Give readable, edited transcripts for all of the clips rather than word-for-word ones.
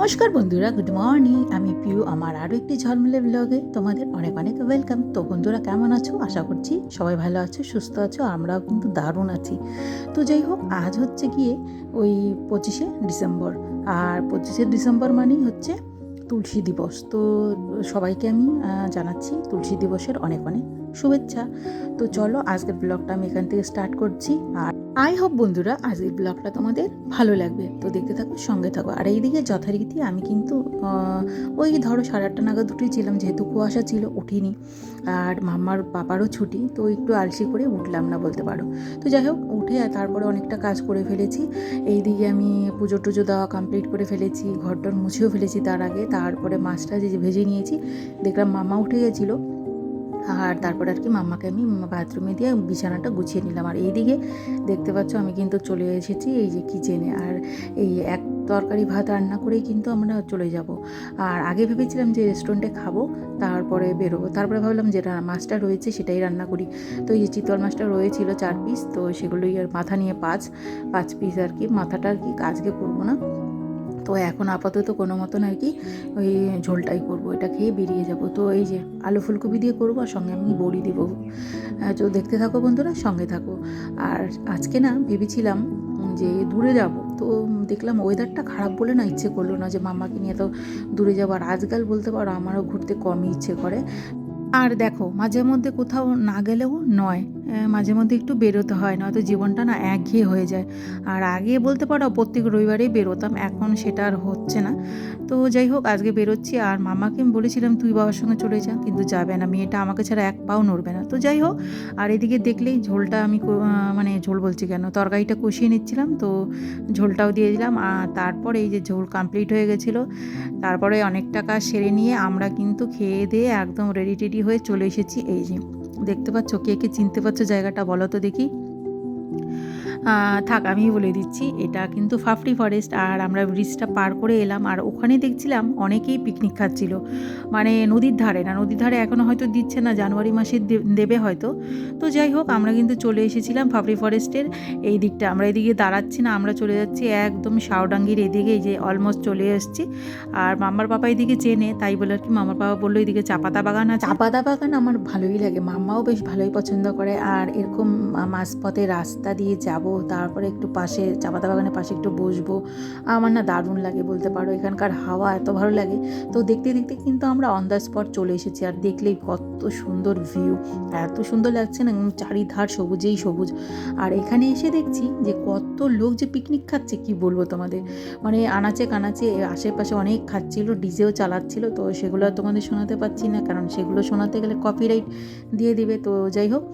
নমস্কার বন্ধুরা, good morning. আমি পিউ, আমার আরও একটি ঝলমলে ব্লগে তোমাদের অনেক অনেক ওয়েলকাম। তো বন্ধুরা, কেমন আছো? আশা করছি সবাই ভালো আছো, সুস্থ আছো। আমরাও কিন্তু দারুণ আছি। তো যাই হোক, আজ হচ্ছে গিয়ে ওই 25শে ডিসেম্বর। আর 25শে ডিসেম্বর মানেই হচ্ছে তুলসী দিবস। তো সবাইকে আমি জানাচ্ছি তুলসী দিবসের অনেক অনেক শুভেচ্ছা। তো চলো, আজকের ব্লগটা আমি এখান থেকে স্টার্ট করছি। আর আই হোপ বন্ধুরা, আজকের ব্লগটা তোমাদের ভালো লাগবে। তো দেখতে থাকো, সঙ্গে থাকো। আর এইদিকে যথারীতি আমি কিন্তু ওই ধরো 8:30 নাগাদ উঠেছিলাম, যেহেতু কুয়াশা ছিল উঠিনি। আর মাম্মার পাপারও ছুটি, তো একটু আলসি করে উঠলাম না বলতে পারো। তো যাই হোক, উঠে তারপরে অনেকটা কাজ করে ফেলেছি। এইদিকে আমি পুজো টুজো দেওয়া কমপ্লিট করে ফেলেছি, ঘরটর মুছেও ফেলেছি তার আগে। তারপরে মাছটা যে ভেজে নিয়েছি, দেখলাম মাম্মা উঠে গেছিলো। আর তারপরে আর কি মাম্মাকে আমি বাথরুমে দিয়ে বিছানাটা গুছিয়ে নিলাম। আর এইদিকে দেখতে পাচ্ছ আমি কিন্তু চলে এসেছি এই যে কিচেনে। আর এই এক তরকারি ভাত রান্না করেই কিন্তু আমরা চলে যাব। আর আগে ভেবেছিলাম যে রেস্টুরেন্টে খাবো, তারপরে বেরোবো। তারপরে ভাবলাম যে মাছটা রয়েছে সেটাই রান্না করি। তো এই যে চিতল মাছটা রয়েছিল 4 পিস, তো সেগুলোই আর মাথা নিয়ে 5 পিস আর কি। মাথাটা আর কি আজকে করবো না। তো এখন আপাতত কোনো মতন আর কি ওই ঝোলটাই করবো, এটা খেয়ে বেরিয়ে যাব। তো এই যে আলু ফুলকপি দিয়ে করবো, আর সঙ্গে আমি বড়ি দেবো। তো দেখতে থাকো বন্ধুরা, সঙ্গে থাকো। আর আজকে না ভেবেছিলাম যে দূরে যাব, তো দেখলাম ওয়েদারটা খারাপ বলে না ইচ্ছে করলো না যে মাম্মাকে নিয়ে তো দূরে যাবো। আর আজকাল বলতে পারো আমারও ঘুরতে কমই ইচ্ছে করে। আর দেখো, মাঝে মধ্যে কোথাও না গেলেও নয়, মাঝে মধ্যে একটু বেরোতে হয়, নয়তো জীবনটা না একঘেয়ে হয়ে যায়। আর আগে বলতে পারো প্রত্যেক রবিবারেই বেরোতাম, এখন সেটা আর হচ্ছে না। তো যাই হোক, আজকে বেরোচ্ছি। আর মামাকে আমি বলেছিলাম তুই বাবার সঙ্গে চলে যা, কিন্তু যাবে না, মেয়েটা আমাকে ছাড়া এক পাও নড়বে না। তো যাই হোক, আর এদিকে দেখলেই ঝোলটা আমি মানে ঝোল বলছি কেন, তরকারিটা কষিয়ে নিচ্ছিলাম, তো ঝোলটাও দিয়ে দিলাম। আর তারপরে এই যে ঝোল কমপ্লিট হয়ে গেছিলো, তারপরে অনেকটা কাজ সেরে নিয়ে আমরা কিন্তু খেয়ে দিয়ে একদম রেডি টেডি হয়ে চলে এসেছি। এই যে দেখতে পাচ্ছ, কে কে চিনতে পারছো জায়গাটা বলো তো দেখি। থাক, আমিই বলে দিচ্ছি, এটা কিন্তু ফাফড়ি ফরেস্ট। আর আমরা ব্রিজটা পার করে এলাম, আর ওখানে দেখছিলাম অনেকেই পিকনিক খাচ্ছিল। মানে নদীর ধারে না, নদীর ধারে এখনও হয়তো দিচ্ছে না, জানুয়ারি মাসে দেবে হয়তো। তো যাই হোক, আমরা কিন্তু চলে এসেছিলাম ফাফড়ি ফরেস্টের এই দিকটা। আমরা এদিকে দাঁড়াচ্ছি না, আমরা চলে যাচ্ছি একদম শাওডাঙ্গির এদিকে। এই যে অলমোস্ট চলে এসেছি। আর মাম্মার পাপা এদিকে চেনে, তাই বলে আর কি মামার পাপা বললো এদিকে চাপাতা বাগান আছে। চাপাতা বাগান আমার ভালোই লাগে, মাম্মাও বেশ ভালোই পছন্দ করে। আর এরকম মাঝপথে রাস্তা দিয়ে যাব, তারপরে একটু পাশে চাপাতা বাগানের পাশে একটু বসবো, আমার না দারুণ লাগে বলতে পারো। এখানকার হাওয়া এত ভালো লাগে। তো দেখতে দেখতে কিন্তু আমরা অন দ্য স্পট চলে এসেছি। আর দেখলেই কত সুন্দর ভিউ, এত সুন্দর লাগছে না, চারিধার সবুজেই সবুজ। আর এখানে এসে দেখছি যে কত লোক যে পিকনিক খাচ্ছে, কি বলবো তোমাদের। মানে আনাচে কানাচে আশেপাশে অনেক খাচ্ছিল, ডিজেও চালাচ্ছিল। তো সেগুলো তোমাদের শোনাতে পারছি না, কারণ সেগুলো শোনাতে গেলে কপিরাইট দিয়ে দিবে। তো যাই হোক,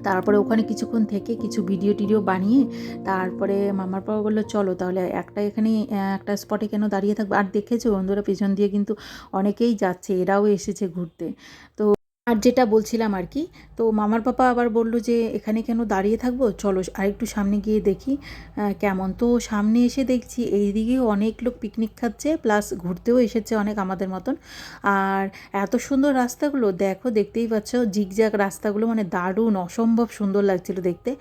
তারপরে ওখানে কিছুক্ষণ থেকে কিছু ভিডিও টিডিও বানিয়ে তারপরে মামার বাবা বললো চলো তাহলে একটা এখানে একটা স্পটে কেন দাঁড়িয়ে থাকবে। আর দেখেছো বন্ধুরা, পেছন দিয়ে কিন্তু অনেকেই যাচ্ছে, এরাও এসেছে ঘুরতে। তো আর যেটা বলছিলাম আর কি, তো মামার পাপা আবার বলল যে এখানে কেন দাঁড়িয়ে থাকবো, চলো আরেকটু সামনে গিয়ে দেখি কেমন। তো সামনে এসে দেখছি এইদিকেও অনেক লোক পিকনিক খাচ্ছে, প্লাস ঘুরতেও এসেছে অনেক আমাদের মতন। আর এত সুন্দর রাস্তাগুলো দেখো, দেখতেই পাচ্ছ, জিগজ্যাগ রাস্তাগুলো, মানে দারুণ অসম্ভব সুন্দর লাগছিল দেখতে।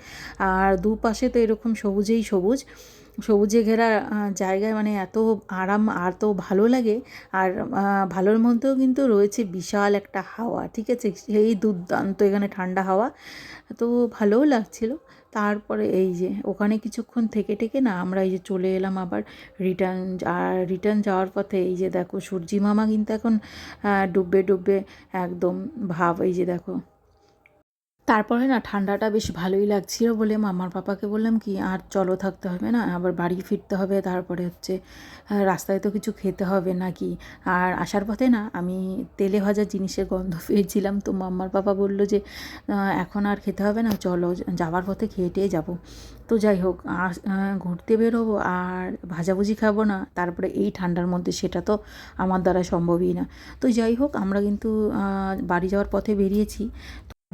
আর দুপাশে তো এরকম সবুজেই সবুজ, সবুজে ঘেরা জায়গায়, মানে এত আরাম আর তো ভালো লাগে। আর ভালোর মধ্যেও কিন্তু রয়েছে বিশাল একটা হাওয়া, ঠিক আছে, সেই দুর্দান্ত এখানে ঠান্ডা হাওয়া, তো ভালোও লাগছিল। তারপরে এই যে ওখানে কিছুক্ষণ থেকে টেকে না আমরা এই যে চলে এলাম আবার রিটার্ন। আর রিটার্ন যাওয়ার পথে এই যে দেখো সূর্যি মামা কিন্তু এখন ডুববে ডুববে একদম ভাব, এই যে দেখো। তারপরে না ঠান্ডাটা বেশ ভালোই লাগছিল বলে মামার পাপাকে বললাম কি আর চলো, থাকতে হবে না, আবার বাড়ি ফিরতে হবে। তারপরে হচ্ছে রাস্তায় তো কিছু খেতে হবে নাকি। আর আসার পথে না আমি তেলে ভাজা জিনিসের গন্ধ পেয়েছিলাম, তো মাম্মার পাপা বললো যে এখন আর খেতে হবে না, চলো যাওয়ার পথে খেয়ে টেয়ে যাবো। তো যাই হোক, ঘুরতে বেরোবো আর ভাজাভুজি খাবো না তারপরে এই ঠান্ডার মধ্যে, সেটা তো আমার দ্বারা সম্ভবই না। তো যাই হোক, আমরা কিন্তু বাড়ি যাওয়ার পথে বেরিয়েছি।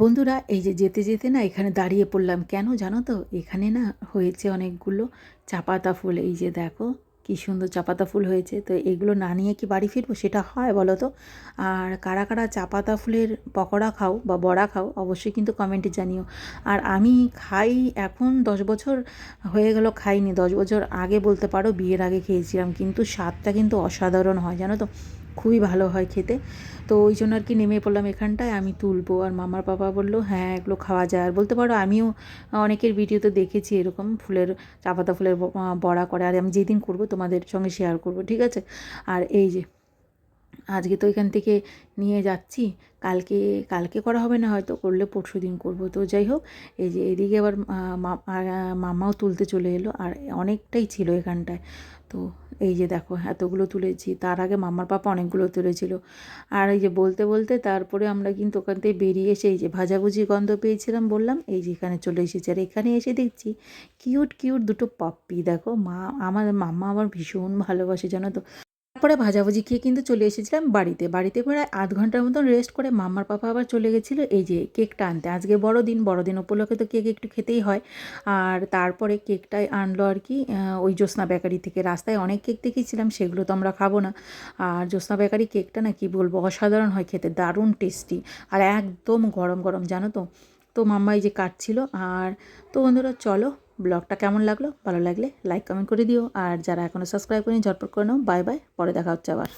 বন্ধুরা, এই যে যেতে যেতে না এখানে দাঁড়িয়ে পড়লাম, কেন জানো তো, এখানে না হয়েছে অনেকগুলো চাপাতা ফুল, এই যে দেখো কি সুন্দর চা পাতা ফুল হয়েছে। তো এগুলো না নিয়ে কি বাড়ি ফিরবো, সেটা হয় বলো তো? আর কারা কারা চা পাতা ফুলের পকোড়া খাও বা বড়া খাও অবশ্যই কিন্তু কমেন্টে জানিও। আর আমি খাই এখন 10 বছর হয়ে গেল খাইনি, 10 বছর আগে বলতে পারো, বিয়ের আগে খেয়েছিলাম, কিন্তু স্বাদটা কিন্তু অসাধারণ হয় জানো তো, খুবই ভালো হয় খেতে। তো ওই জন্য আর কি নেমে পড়লাম এখানটায়, আমি তুলবো। আর মামার পাপা বললো হ্যাঁ এগুলো খাওয়া যায়। আর বলতে পারো আমিও অনেকের ভিডিওতে দেখেছি এরকম ফুলের, চা পাতা ফুলের বড়া করে। আর আমি যেদিন করব তোমাদের সঙ্গে শেয়ার করব, ঠিক আছে? আর এই যে আজকে তো এখান থেকে নিয়ে যাচ্ছি, কালকে কালকে করা হবে না, হয়তো করলে পরশু দিন করবো। তো যাই হোক, এই যে এদিকে আবার মামাও তুলতে চলে এলো, আর অনেকটাই ছিল এখানটায়। তো এই যে দেখো এতগুলো তুলেছি, তার আগে মামার পাপা অনেকগুলো তুলেছিল। আর এই যে বলতে বলতে তারপরে আমরা কিন্তু ওখান থেকে বেরিয়ে এসে এই যে ভাজাভুজি গন্ধ পেয়েছিলাম বললাম, এই যে এখানে চলে এসেছি। আর এখানে এসে দেখছি কিউট কিউট দুটো পাপ্পি, দেখো আমার মাম্মা আমার ভীষণ ভালোবাসে জানো তো। তারপরে ভাজাভুজি খেয়ে কিন্তু চলে এসেছিলাম বাড়িতে। বাড়িতে প্রায় আধ ঘন্টার মতন রেস্ট করে মাম্মার পাপা আবার চলে গেছিলো এই যে কেকটা আনতে। আজকে বড়দিন, বড়দিন উপলক্ষে তো কেক একটু খেতেই হয়। আর তারপরে কেকটাই আনলো আর কি ওই জ্যোৎস্না বেকারি থেকে। রাস্তায় অনেক কেক দেখেছিলাম, সেগুলো তো আমরা খাবো না। আর জ্যোৎস্না বেকারি কেকটা না কি বলবো, অসাধারণ হয় খেতে, দারুণ টেস্টি, আর একদম গরম গরম জানো তো। তো মাম্মা এই যে কাটছিল। আর তো বন্ধুরা চলো, ব্লগটা কেমন লাগলো, ভালো লাগলে লাইক কমেন্ট করে দিও। আর যারা এখনও সাবস্ক্রাইব করেনি ঝটপট করে নাও। বাই বাই, পরে দেখা হচ্ছে আবার।